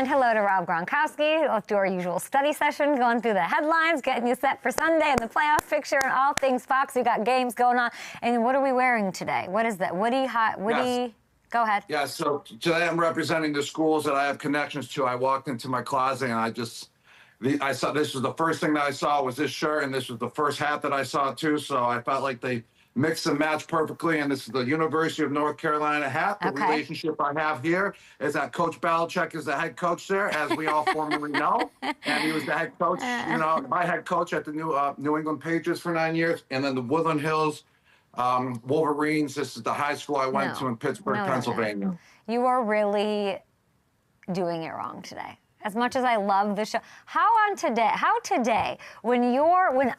hello to Rob Gronkowski. Let's do our usual study session, going through the headlines, getting you set for Sunday and the playoff picture and all things Fox. We got games going on. And what are we wearing today? What is that? Woody, go ahead. Yeah, so today I'm representing the schools that I have connections to. I walked into my closet and I saw this was the first thing that I saw was this shirt, and this was the first hat that I saw too. So I felt like they mix and match perfectly, and this is the University of North Carolina hat. The relationship I have here is that Coach Belichick is the head coach there, as we all formerly know, and he was the head coach, my head coach at the New England Patriots for 9 years, and then the Woodland Hills Wolverines. This is the high school I went to in Pittsburgh, Pennsylvania. You are really doing it wrong today. As much as I love the show, how today, when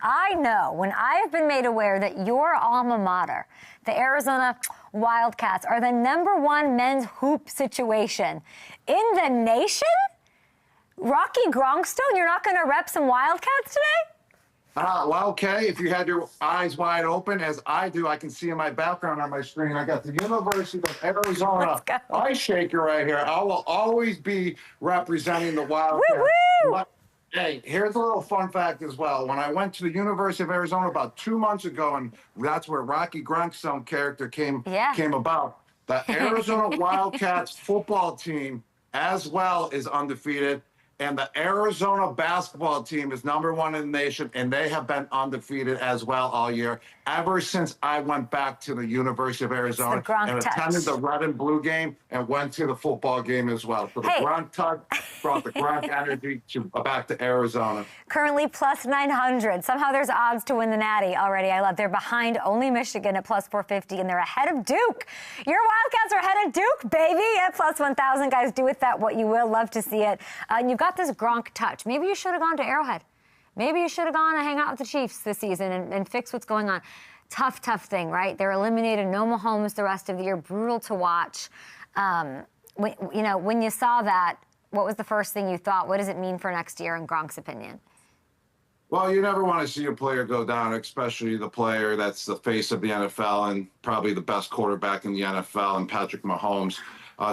I have been made aware that your alma mater, the Arizona Wildcats, are the #1 men's hoop situation in the nation? Rocky Gronkstone, you're not going to rep some Wildcats today? Well, okay, if you had your eyes wide open, as I do, I can see in my background on my screen, I got the University of Arizona ice shaker right here. I will always be representing the Wildcats. Woo-woo! Hey, here's a little fun fact as well. When I went to the University of Arizona about 2 months ago, and that's where Rocky Gronkstone character came about, the Arizona Wildcats football team as well is undefeated. And the Arizona basketball team is #1 in the nation, and they have been undefeated as well all year, ever since I went back to the University of Arizona and attended the red and blue game and went to the football game as well. So the Gronk touch brought the Gronk energy back to Arizona. Currently plus 900. Somehow there's odds to win the Natty already. I love. They're behind only Michigan at plus 450, and they're ahead of Duke. Your Wildcats are ahead of Duke, baby, at plus 1,000. Guys, do with that what you will. Love to see it. And you've got this Gronk touch. Maybe you should have gone to Arrowhead. Maybe you should have gone and hang out with the Chiefs this season and fix what's going on. Tough thing, right? They're eliminated. No Mahomes the rest of the year. Brutal to watch. When you saw that, what was the first thing you thought? What does it mean for next year in Gronk's opinion? Well, you never want to see a player go down, especially the player that's the face of the NFL and probably the best quarterback in the NFL, and Patrick Mahomes.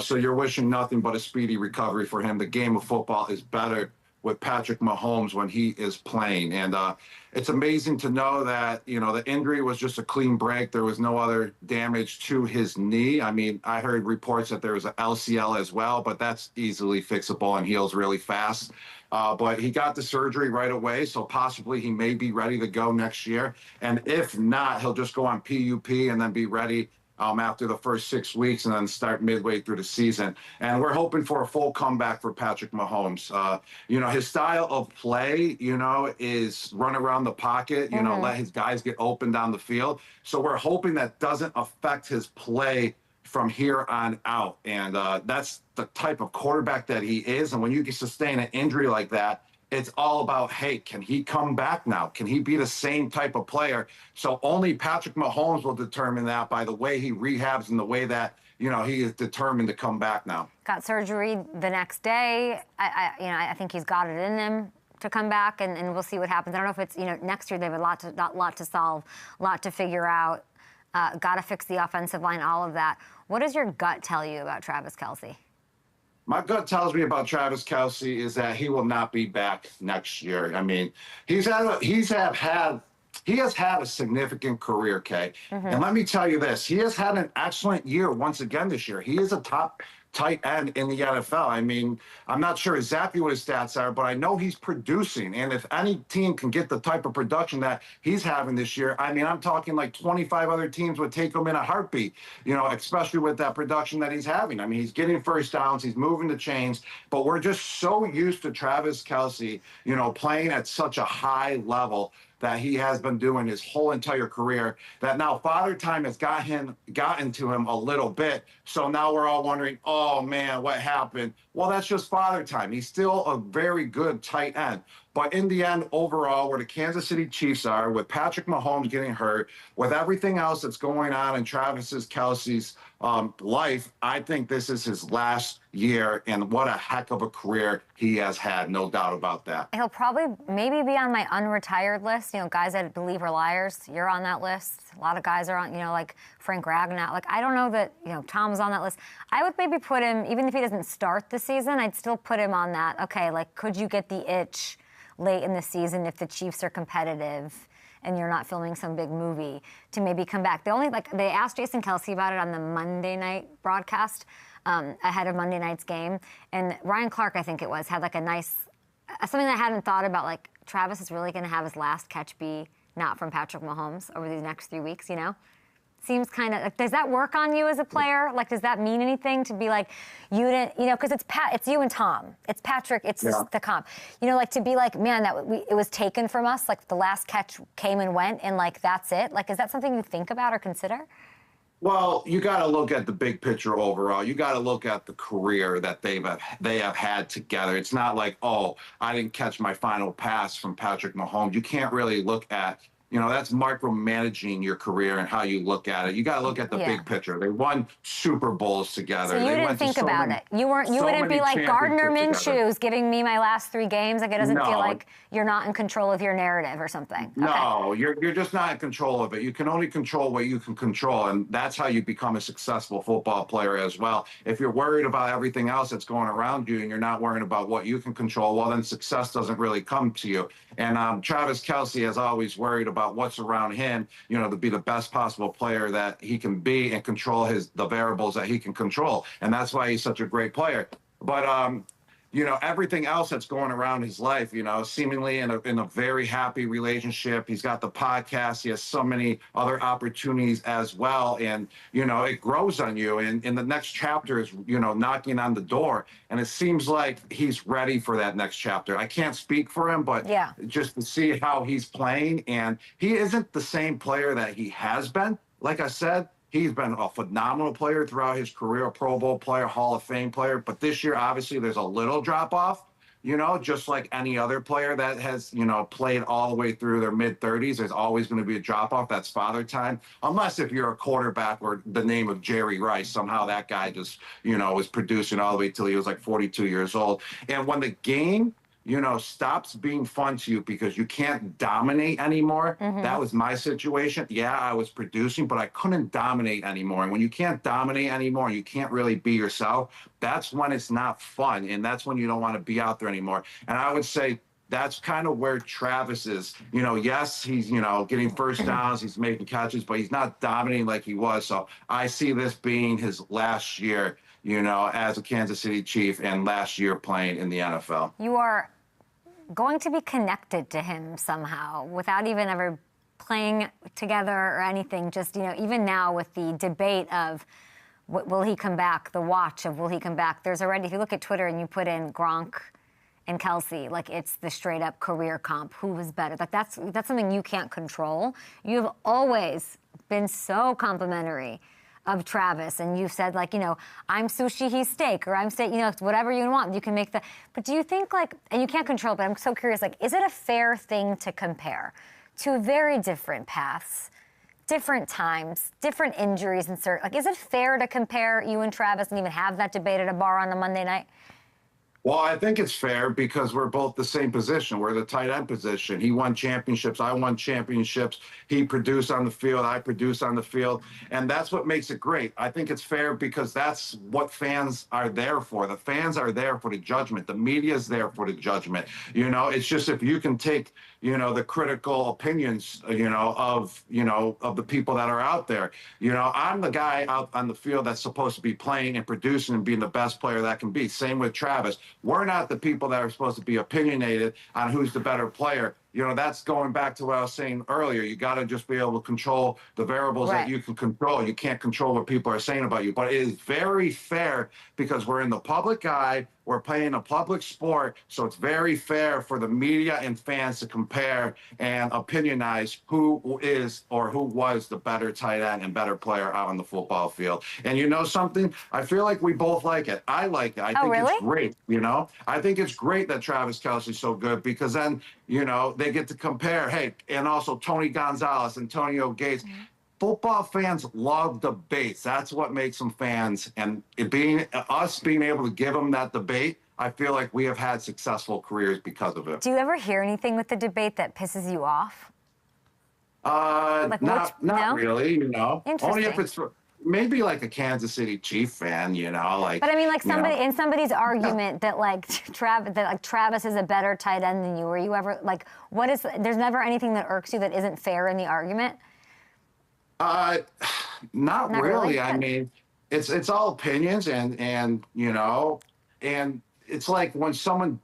So you're wishing nothing but a speedy recovery for him. The game of football is better with Patrick Mahomes when he is playing. And it's amazing to know that, the injury was just a clean break. There was no other damage to his knee. I mean, I heard reports that there was an LCL as well, but that's easily fixable and heals really fast. But he got the surgery right away, so possibly he may be ready to go next year. And if not, he'll just go on PUP and then be ready after the first 6 weeks and then start midway through the season. And we're hoping for a full comeback for Patrick Mahomes. His style of play, is run around the pocket, let his guys get open down the field. So we're hoping that doesn't affect his play from here on out. And that's the type of quarterback that he is. And when you can sustain an injury like that, it's all about, hey, can he come back now? Can he be the same type of player? So only Patrick Mahomes will determine that by the way he rehabs and the way that, he is determined to come back now. Got surgery the next day. I think he's got it in him to come back, and we'll see what happens. I don't know if it's, next year they have a lot to solve, a lot to figure out. Got to fix the offensive line, all of that. What does your gut tell you about Travis Kelce? My gut tells me about Travis Kelce is that he will not be back next year. I mean, he has had a significant career, Kay. And let me tell you this, he has had an excellent year once again this year. He is a top tight end in the NFL. I mean, I'm not sure exactly what his stats are, but I know he's producing. And if any team can get the type of production that he's having this year, I mean, I'm talking like 25 other teams would take him in a heartbeat, especially with that production that he's having. I mean, he's getting first downs, he's moving the chains, but we're just so used to Travis Kelce, playing at such a high level that he has been doing his whole entire career, that now Father Time has gotten to him a little bit. So now we're all wondering, oh man, what happened? Well, that's just Father Time. He's still a very good tight end. But in the end, overall, where the Kansas City Chiefs are, with Patrick Mahomes getting hurt, with everything else that's going on in Kelce's life, I think this is his last year, and what a heck of a career he has had, no doubt about that. He'll probably maybe be on my unretired list. You know, guys I believe are liars. You're on that list. A lot of guys are on, you know, like Frank Ragnow. Like, I don't know that, you know, Tom's on that list. I would maybe put him, even if he doesn't start the season, I'd still put him on that. Okay, like, could you get the itch late in the season if the Chiefs are competitive and you're not filming some big movie to maybe come back? They asked Jason Kelce about it on the Monday night broadcast ahead of Monday night's game. And Ryan Clark, I think it was, had like a nice, something that I hadn't thought about, like Travis is really going to have his last catch be not from Patrick Mahomes over these next 3 weeks, you know? Seems kind of, like, does that work on you as a player? Like, does that mean anything to be like, you didn't, you know, because it's you and Tom. It's Patrick, it's just the comp. You know, like to be like, man, it was taken from us, like the last catch came and went and like, that's it. Like, is that something you think about or consider? Well, you got to look at the big picture overall. You got to look at the career that they have had together. It's not like, oh, I didn't catch my final pass from Patrick Mahomes. You can't really look at, you know, that's micromanaging your career and how you look at it. You got to look at the big picture. They won Super Bowls together. So you didn't think about it. You wouldn't be like Gardner Minshew's giving me my last 3 games. Like, it doesn't feel like you're not in control of your narrative or something. No, you're just not in control of it. You can only control what you can control, and that's how you become a successful football player as well. If you're worried about everything else that's going around you and you're not worrying about what you can control, well, then success doesn't really come to you. And Travis Kelce has always worried about what's around him, you know, to be the best possible player that he can be and control the variables that he can control. And that's why he's such a great player. But, you know, everything else that's going around his life, you know, seemingly in a very happy relationship. He's got the podcast. He has so many other opportunities as well. And, you know, it grows on you. And the next chapter is, you know, knocking on the door. And it seems like he's ready for that next chapter. I can't speak for him, but just to see how he's playing. And he isn't the same player that he has been. Like I said, he's been a phenomenal player throughout his career, a Pro Bowl player, Hall of Fame player. But this year, obviously, there's a little drop-off, you know, just like any other player that has, you know, played all the way through their mid-30s. There's always going to be a drop-off. That's father time. Unless if you're a quarterback or the name of Jerry Rice, somehow that guy just, you know, was producing all the way till he was like 42 years old. And when the game, you know, stops being fun to you because you can't dominate anymore. That was my situation. Yeah, I was producing, but I couldn't dominate anymore. And when you can't dominate anymore and you can't really be yourself, that's when it's not fun. And that's when you don't want to be out there anymore. And I would say that's kind of where Travis is. You know, yes, he's, you know, getting first downs, he's making catches, but he's not dominating like he was. So I see this being his last year, you know, as a Kansas City Chief and last year playing in the NFL. You are going to be connected to him somehow without even ever playing together or anything. Just, you know, even now with the debate of will he come back, the watch of will he come back, there's already, if you look at Twitter and you put in Gronk and Kelce, like it's the straight up career comp, who was better. Like that's something you can't control. You've always been so complimentary of Travis, and you've said, like, you know, I'm sushi, he's steak, or I'm steak, you know, whatever you want, you can make the, but do you think, like, and you can't control it, but I'm so curious, like, is it a fair thing to compare to very different paths, different times, different injuries, and like, is it fair to compare you and Travis and even have that debate at a bar on a Monday night? Well, I think it's fair because we're both the same position. We're the tight end position. He won championships. I won championships. He produced on the field. I produced on the field. And that's what makes it great. I think it's fair because that's what fans are there for. The fans are there for the judgment. The media is there for the judgment. You know, it's just if you can take, you know, the critical opinions, you know, of the people that are out there. You know, I'm the guy out on the field that's supposed to be playing and producing and being the best player that can be. Same with Travis. We're not the people that are supposed to be opinionated on who's the better player. that's going back to what I was saying earlier. You got to just be able to control the variables that you can control. You can't control what people are saying about you. But it is very fair because we're in the public eye. We're playing a public sport. So it's very fair for the media and fans to compare and opinionize who is or who was the better tight end and better player out on the football field. And you know something? I feel like we both like it. I like it. I think it's great, I think it's great that Travis Kelce's so good because then, they get to compare, hey, and also Tony Gonzalez, Antonio Gates. Football fans love debates. That's what makes them fans. And being able to give them that debate, I feel like we have had successful careers because of it. Do you ever hear anything with the debate that pisses you off? Not really, Interesting. Only if it's maybe like a Kansas City Chief fan, like. But I mean, like in somebody's argument that Travis is a better tight end than you. Were you ever there's never anything that irks you that isn't fair in the argument? Not really. I mean, it's all opinions and and it's like when someone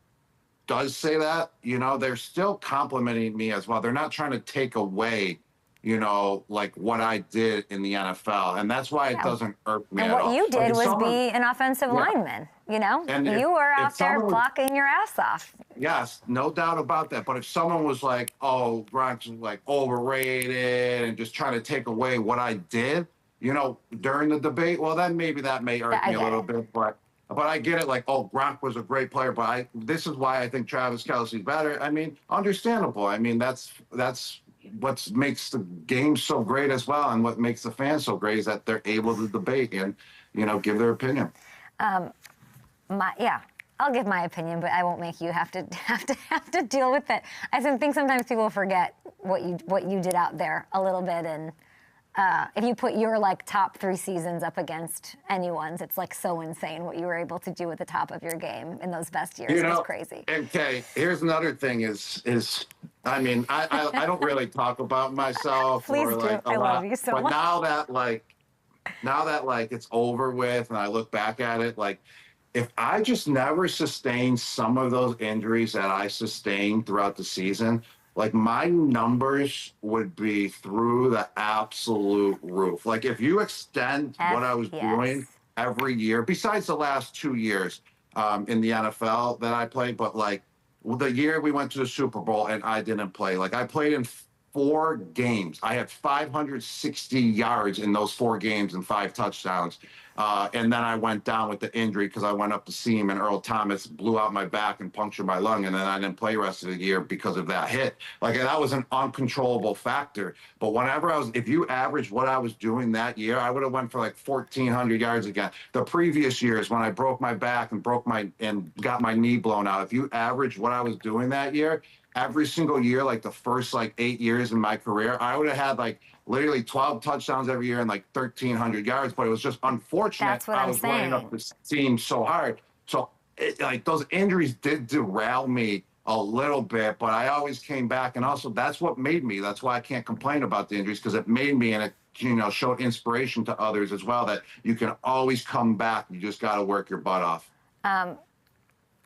does say that, they're still complimenting me as well. They're not trying to take away, like what I did in the NFL. And that's why it doesn't irk me at all. And what you did was be an offensive lineman, And you were out there blocking your ass off. Yes, no doubt about that. But if someone was like, oh, Gronk's like overrated and just trying to take away what I did, during the debate, well, then maybe that may irk me a little bit. But I get it, like, oh, Gronk was a great player, but this is why I think Travis Kelce's better. I mean, understandable. I mean, that's what makes the game so great as well, and what makes the fans so great is that they're able to debate and, give their opinion. I'll give my opinion, but I won't make you have to deal with it. I think sometimes people forget what you did out there a little bit, and if you put your top 3 seasons up against anyone's, it's so insane what you were able to do at the top of your game in those best years. It's crazy. Okay, here's another thing is I mean, I don't really talk about myself. Please do. I love you so much. But now that it's over with and I look back at it, if I just never sustained some of those injuries that I sustained throughout the season, my numbers would be through the absolute roof. If you extend what I was doing every year, besides the last 2 years in the NFL that I played, but the year we went to the Super Bowl and I didn't play, I played in 4 games. I had 560 yards in those 4 games and 5 touchdowns. And then I went down with the injury because I went up to see him and Earl Thomas blew out my back and punctured my lung. And then I didn't play the rest of the year because of that hit. That was an uncontrollable factor. But if you average what I was doing that year, I would have went for 1,400 yards again. The previous years when I broke my back and got my knee blown out, if you average what I was doing that year, every single year, the first 8 years in my career, I would have had literally 12 touchdowns every year and 1,300 yards. But it was just unfortunate. That's what I was running up this team so hard. So those injuries did derail me a little bit, but I always came back. And also that's what made me. That's why I can't complain about the injuries, because it made me, and it showed inspiration to others as well, that you can always come back. You just got to work your butt off.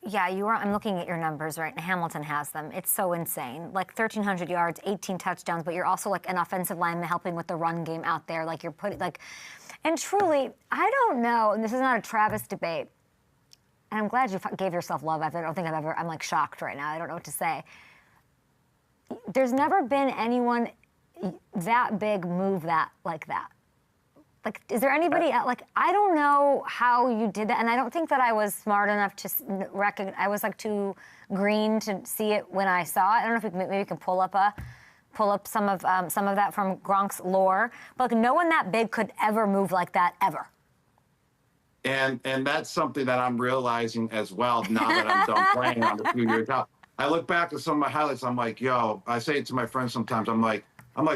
Yeah, I'm looking at your numbers right now. Hamilton has them. It's so insane. 1,300 yards, 18 touchdowns, but you're also an offensive lineman helping with the run game out there. You're putting and truly, I don't know, and this is not a Travis debate, and I'm glad you gave yourself love. I don't think I'm shocked right now. I don't know what to say. There's never been anyone that big move that like that. Is there anybody else? I don't know how you did that, and I don't think that I was smart enough to recognize. I was too green to see it when I saw it. I don't know if maybe we can pull up some of that from Gronk's lore. But no one that big could ever move like that ever. And that's something that I'm realizing as well now that I'm done playing on a few years out. I look back at some of my highlights. I'm like, yo, I say it to my friends sometimes. I'm like,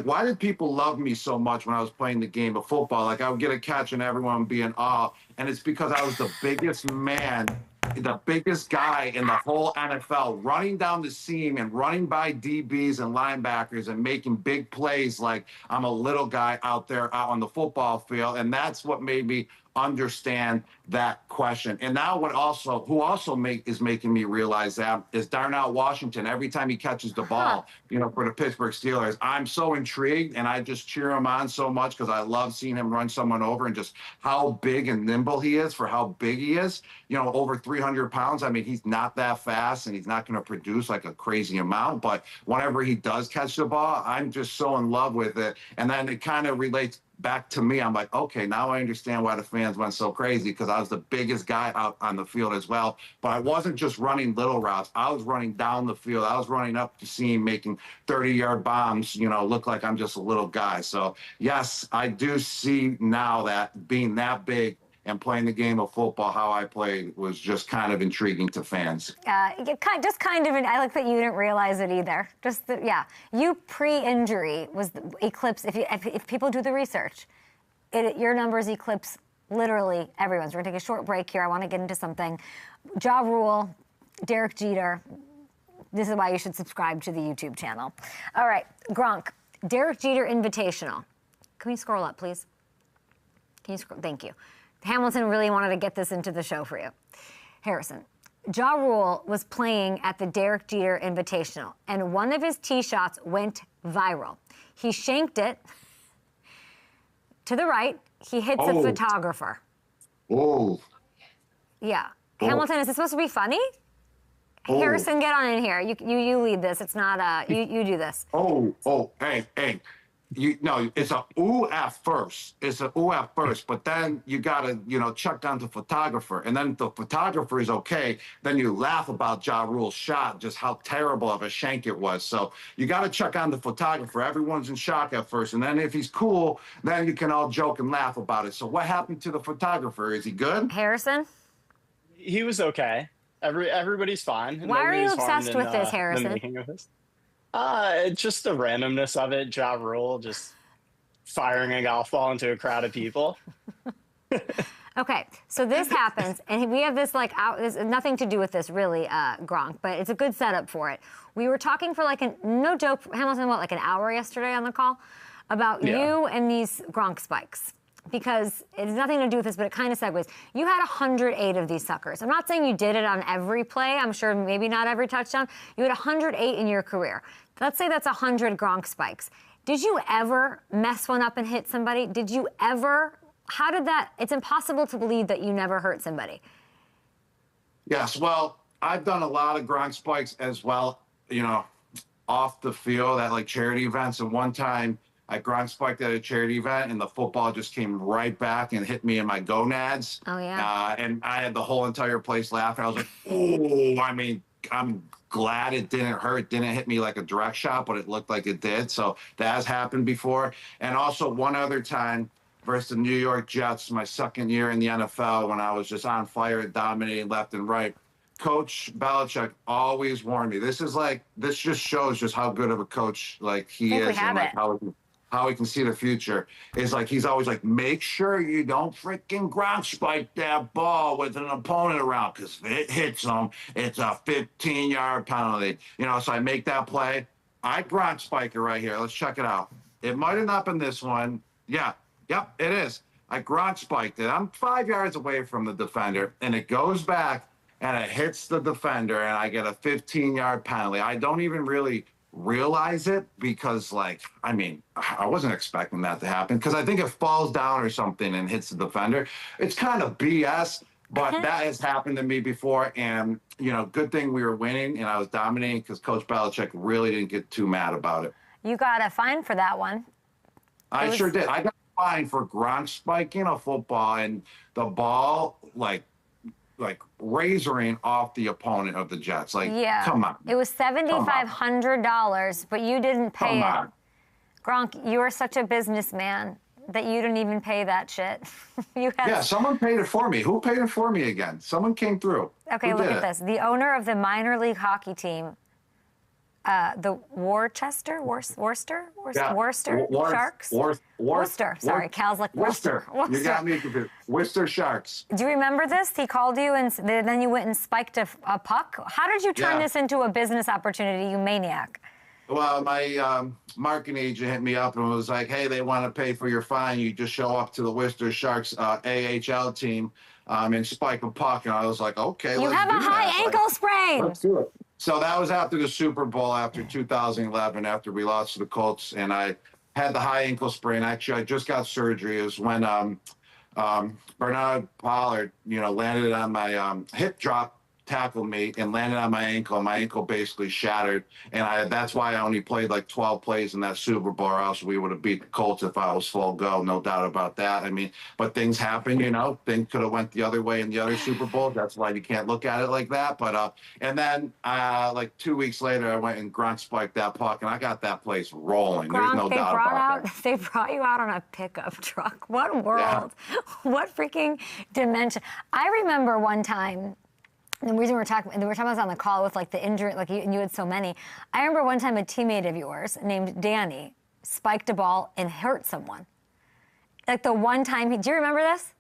why did people love me so much when I was playing the game of football? I would get a catch and everyone would be in awe. And it's because I was the biggest man, the biggest guy in the whole NFL, running down the seam and running by DBs and linebackers and making big plays. I'm a little guy out there out on the football field. And that's what made me understand that question. And now who also is making me realize that is Darnell Washington. Every time he catches the ball, for the Pittsburgh Steelers, I'm so intrigued and I just cheer him on so much because I love seeing him run someone over and just how big and nimble he is for how big he is. Over 300 pounds. I mean, he's not that fast and he's not going to produce like a crazy amount, but whenever he does catch the ball, I'm just so in love with it. And then it kind of relates back to me. I'm like, okay, now I understand why the fans went so crazy, because I was the biggest guy out on the field as well. But I wasn't just running little routes. I was running down the field. I was running up the seam, making 30-yard bombs, look like I'm just a little guy. So, yes, I do see now that being that big and playing the game of football how I played was just kind of intriguing to fans. I like that you didn't realize it either. You pre-injury was eclipse. If people do the research, your numbers eclipse literally everyone's. We're gonna take a short break here. I want to get into something. Ja Rule, Derek Jeter. This is why you should subscribe to the YouTube channel. All right, Gronk, Derek Jeter Invitational. Can we scroll up, please? Can you scroll? Thank you. Hamilton really wanted to get this into the show for you. Harrison, Ja Rule was playing at the Derek Jeter Invitational, and one of his tee shots went viral. He shanked it to the right. He hits a photographer. Oh. Yeah. Hamilton, is this supposed to be funny? Harrison, get on in here. You lead this. It's not, you do this. Hey. It's a ooh at first. But then you gotta, chuck down the photographer. And then if the photographer is okay, then you laugh about Ja Rule's shot, just how terrible of a shank it was. So you gotta check on the photographer. Everyone's in shock at first. And then if he's cool, then you can all joke and laugh about it. So what happened to the photographer? Is he good? Harrison? He was okay. Everybody's fine. Why are you obsessed with this, Harrison? The making of this. Just the randomness of it. Ja Rule just firing a golf ball into a crowd of people. Okay, so this happens, and we have this there's nothing to do with this really, Gronk, but it's a good setup for it. We were talking for no joke, Hamilton, an hour yesterday on the call about you and these Gronk spikes. Because it has nothing to do with this, but it kind of segues. You had 108 of these suckers. I'm not saying you did it on every play. I'm sure maybe not every touchdown. You had 108 in your career. Let's say that's 100 Gronk spikes. Did you ever mess one up and hit somebody? Did you ever? How did that? It's impossible to believe that you never hurt somebody. Yes, well, I've done a lot of Gronk spikes as well, off the field at charity events. And one time, I Gronk spiked at a charity event, and the football just came right back and hit me in my gonads. Oh, yeah. And I had the whole entire place laughing. I was like, oh, I'm glad it didn't hurt. It didn't hit me like a direct shot, but it looked like it did. So that has happened before. And also one other time versus the New York Jets, my second year in the NFL, when I was just on fire, dominating left and right. Coach Belichick always warned me. This just shows just how good of a coach he is, and how he can see the future. Is he's always make sure you don't freaking Gronk spike that ball with an opponent around, because if it hits them, it's a 15-yard penalty. So I make that play. I Gronk spike it right here. Let's check it out. It might have not been this one. Yeah, yep, it is. I Gronk spiked it. I'm 5 yards away from the defender, and it goes back, and it hits the defender, and I get a 15-yard penalty. I don't even really realize it because I wasn't expecting that to happen, because I think it falls down or something and hits the defender. It's kind of BS, but that has happened to me before. And good thing we were winning and I was dominating, because Coach Belichick really didn't get too mad about it. You got a fine for that one. I sure did. I got a fine for Gronk spiking a football and the ball razoring off the opponent of the Jets. Come on. It was $7,500, but you didn't pay it. Gronk, you are such a businessman that you didn't even pay that shit. Someone paid it for me. Who paid it for me again? Someone came through. Okay, look at this. The owner of the minor league hockey team, the Worcester Sharks? Worcester. Sorry, Cal's Worcester. You got me confused. Worcester Sharks. Do you remember this? He called you, and then you went and spiked a puck. How did you turn this into a business opportunity, you maniac? Well, my marketing agent hit me up and was like, "Hey, they want to pay for your fine. You just show up to the Worcester Sharks AHL team and spike a puck." And I was like, "Okay, You let's have do a high ankle sprain. Let's do it." So that was after the Super Bowl, after 2011, after we lost to the Colts, and I had the high ankle sprain. Actually, I just got surgery. It was when Bernard Pollard, landed on my hip drop, tackled me, and landed on my ankle. And my ankle basically shattered, and that's why I only played like 12 plays in that Super Bowl. Or else we would have beat the Colts if I was full go, no doubt about that. I mean, but things happen, Things could have went the other way in the other Super Bowl. That's why you can't look at it like that. But and then like 2 weeks later, I went and Gronk spiked that puck, and I got that place rolling. Gronk, There's no doubt about that. They brought you out on a pickup truck. What world? Yeah. What freaking dimension? I remember one time. The reason we were talking about this on the call with like the injury, like you had so many. I remember one time a teammate of yours named Danny spiked a ball and hurt someone. Like the one time do you remember this?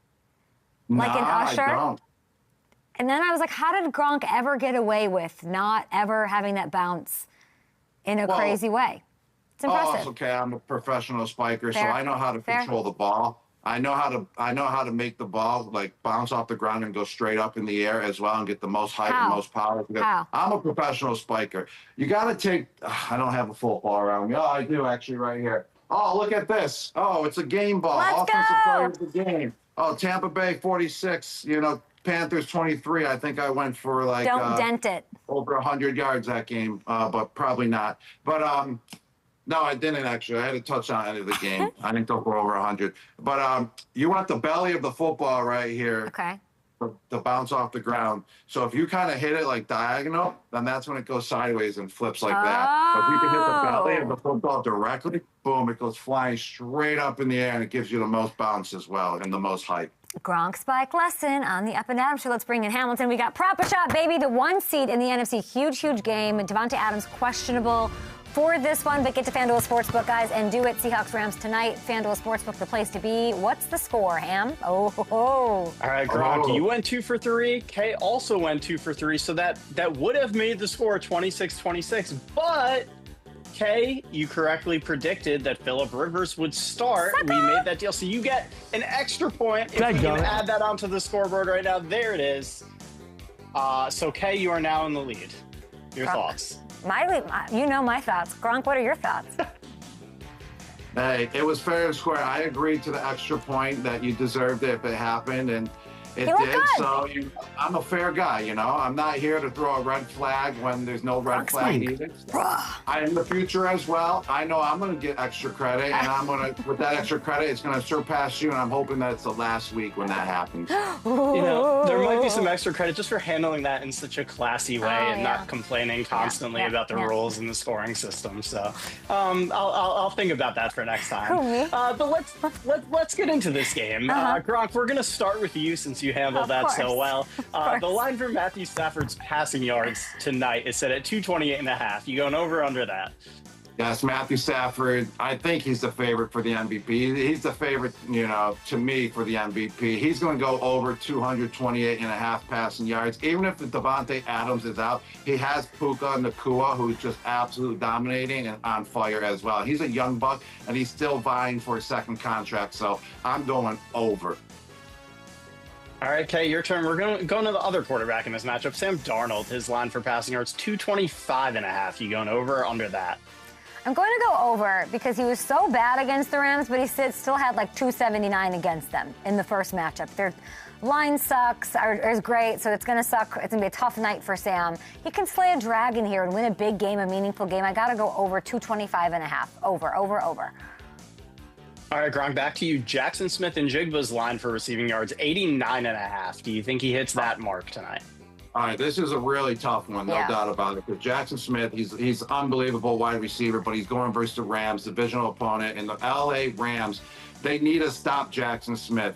Like an usher? I don't. And then I was like, how did Gronk ever get away with not ever having that bounce in a crazy way? It's impressive. Oh, it's okay. I'm a professional spiker, Fair. so I know how to control the ball. I know how to make the ball like bounce off the ground and go straight up in the air as well and get the most height and most power. How? I'm a professional spiker. You got to take. I don't have a football around me. Oh, I do actually right here. Oh, look at this. Oh, it's a game ball. Let's Offensive go. player of the game. Oh, Tampa Bay 46. Panthers 23. I think I went for like don't dent it. Over 100 yards that game, but probably not. But no, I didn't actually. I had a touchdown at the end of the game. I didn't go for over 100. But you want the belly of the football right here. Okay. To bounce off the ground. So if you kind of hit it like diagonal, then that's when it goes sideways and flips like that. But if you can hit the belly of the football directly, boom, it goes flying straight up in the air, and it gives you the most bounce as well and the most height. Gronk spike lesson on the Up and Adams show. Let's bring in Hamilton. We got Prop a Shot, baby, the 1 seed in the NFC. Huge game. Devontae Adams questionable for this one, but get to FanDuel Sportsbook, guys, and do it. Seahawks Rams tonight. FanDuel Sportsbook, the place to be. What's the score, Ham? Oh. All right, Gronk, you went 2 for 3. Kay also went 2 for 3, so that would have made the score 26-26. But Kay, you correctly predicted that Phillip Rivers would start. We made that deal, so you get an extra point. If we can add that onto the scoreboard right now, there it is. So Kay, you are now in the lead. Your thoughts? You know my thoughts. Gronk, what are your thoughts? Hey, it was fair and square. I agreed to the extra point that you deserved it if it happened, and it did. Good. So I'm a fair guy, I'm not here to throw a red flag when there's no red flag needed. I in the future as well. I know I'm going to get extra credit, and with that extra credit, it's going to surpass you, and I'm hoping that it's the last week when that happens. There might be some extra credit just for handling that in such a classy way and not complaining constantly about the rules and the scoring system. So I'll think about that for next time. But let's get into this game. Gronk, we're going to start with you since you handled that so well. The line for Matthew Stafford's passing yards tonight is set at 228.5. You going over or under that? Yes, Matthew Stafford. I think he's the favorite for the MVP. He's the favorite, to me for the MVP. He's going to go over 228.5 passing yards. Even if Devontae Adams is out, he has Puka Nacua, who's just absolutely dominating and on fire as well. He's a young buck, and he's still vying for a second contract. So I'm going over. All right, Kay, your turn. We're going to the other quarterback in this matchup, Sam Darnold. His line for passing yards, 225.5. You going over or under that? I'm going to go over because he was so bad against the Rams, but he still had like 279 against them in the first matchup. Their line sucks, is great, so it's going to suck. It's going to be a tough night for Sam. He can slay a dragon here and win a big game, a meaningful game. I got to go over 225.5. Over. All right, Gronk, back to you. Jackson Smith-Njigba's line for receiving yards, 89.5. Do you think he hits that mark tonight? All right, this is a really tough one, no doubt about it. Because Jackson Smith, he's unbelievable wide receiver, but he's going versus the Rams, divisional opponent, and the LA Rams. They need to stop Jackson Smith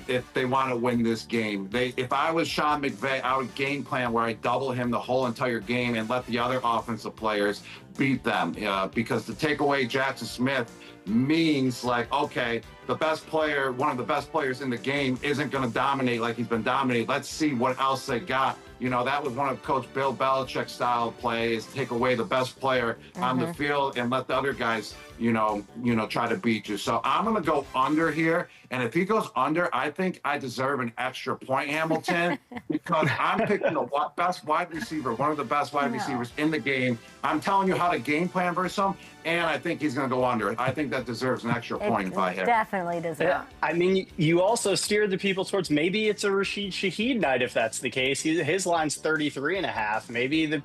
if they want to win this game. If I was Sean McVay, I would game plan where I double him the whole entire game and let the other offensive players beat them. Because to take away Jackson Smith means like, okay, the best player, one of the best players in the game isn't going to dominate like he's been dominated. Let's see what else they got You know, that was one of Coach Bill Belichick's style plays, take away the best player on the field and let the other guys, you know, try to beat you. So I'm going to go under here. And if he goes under, I think I deserve an extra point, Hamilton, because I'm picking the best wide receiver, one of the best wide receivers in the game. I'm telling you how to game plan versus him, and I think he's going to go under. I think that deserves an extra point if I hit. Definitely deserves. Yeah, I mean, you also steered the people towards maybe it's a Rashid Shaheed night if that's the case. His line's 33.5. Maybe the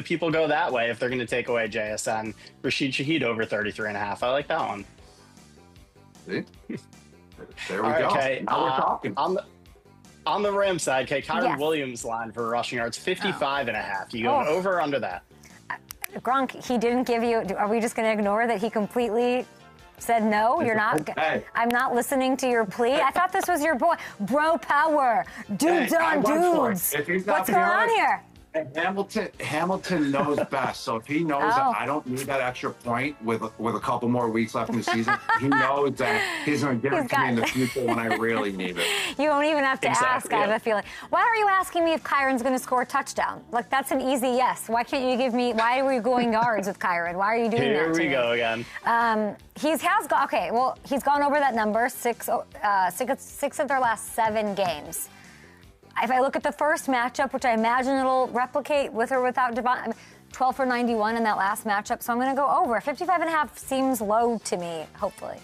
people go that way if they're going to take away JSN. Rashid Shaheed over 33.5. I like that one. See? There we go. Okay. Now we're talking. On the Rams side, Kyren Williams line for rushing yards, 55.5. You going over or under that? Gronk, he didn't give you. Are we just going to ignore that he completely said no? You're not. Hey. I'm not listening to your plea. I thought this was your boy, bro power, dudes on dudes. What's going on here? Hamilton knows best. So if he knows that I don't need that extra point with a couple more weeks left in the season, he knows that he's going to give it to me in the future when I really need it. You won't even have to ask. I have a feeling. Why are you asking me if Kyron's going to score a touchdown? Like, that's an easy yes. Why can't you give me? Why are you going yards with Kyron? Why are you doing that? Here we go again. He's gone. Okay, well, he's gone over that number six of their last 7 games. If I look at the first matchup, which I imagine it'll replicate with or without Devon, 12 for 91 in that last matchup, so I'm going to go over. 55.5 seems low to me, hopefully.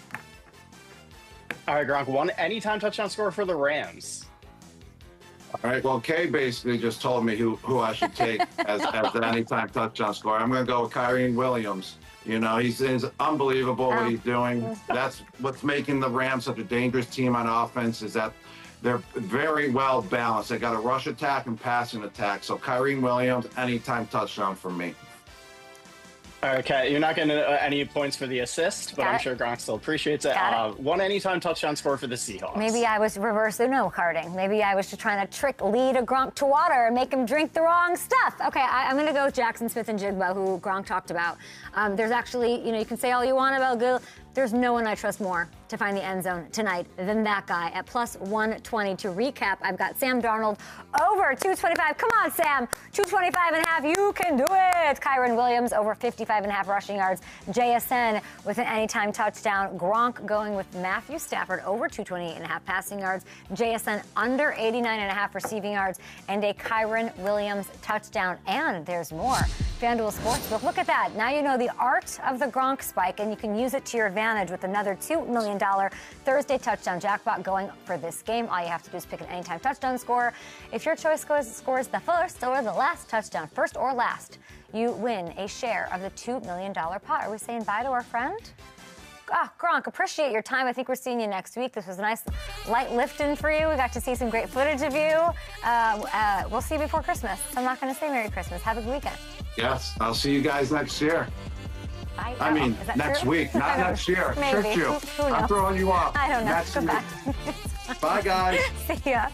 All right, Gronk, one anytime touchdown score for the Rams. All right, well, Kay basically just told me who I should take as the anytime touchdown scorer. I'm going to go with Kyren Williams. You know, he's unbelievable what he's doing. That's what's making the Rams such a dangerous team on offense, is that they're very well balanced. They got a rush attack and passing attack. So Kyren Williams, anytime touchdown for me. Okay, you're not getting any points for the assist, but I'm sure Gronk still appreciates it. One anytime touchdown score for the Seahawks. Maybe I was reverse Uno carding. Maybe I was just trying to lead a Gronk to water and make him drink the wrong stuff. Okay, I'm going to go with Jackson Smith and Jigba, who Gronk talked about. There's actually, you can say all you want about Gil. There's no one I trust more to find the end zone tonight than that guy at plus 120. To recap, I've got Sam Darnold over 225. Come on, Sam. 225.5. You can do it. Kyren Williams over 55.5 rushing yards. JSN with an anytime touchdown. Gronk going with Matthew Stafford over 228.5 passing yards. JSN under 89.5 receiving yards. And a Kyren Williams touchdown. And there's more. FanDuel Sportsbook. Look at that. Now you know the art of the Gronk spike, and you can use it to your advantage with another $2 million Thursday touchdown jackpot going for this game. All you have to do is pick an anytime touchdown score. If your choice scores the first or the last touchdown, first or last, you win a share of the $2 million pot. Are we saying bye to our friend? Gronk, appreciate your time. I think we're seeing you next week. This was a nice light lifting for you. We got to see some great footage of you. We'll see you before Christmas. So I'm not going to say Merry Christmas. Have a good weekend. Yes, I'll see you guys next year. Bye. I mean, next week, not next year. Maybe. Tricked you. Who knows? I'm throwing you off. I don't know. Next Goodbye. week. Bye, guys. See ya.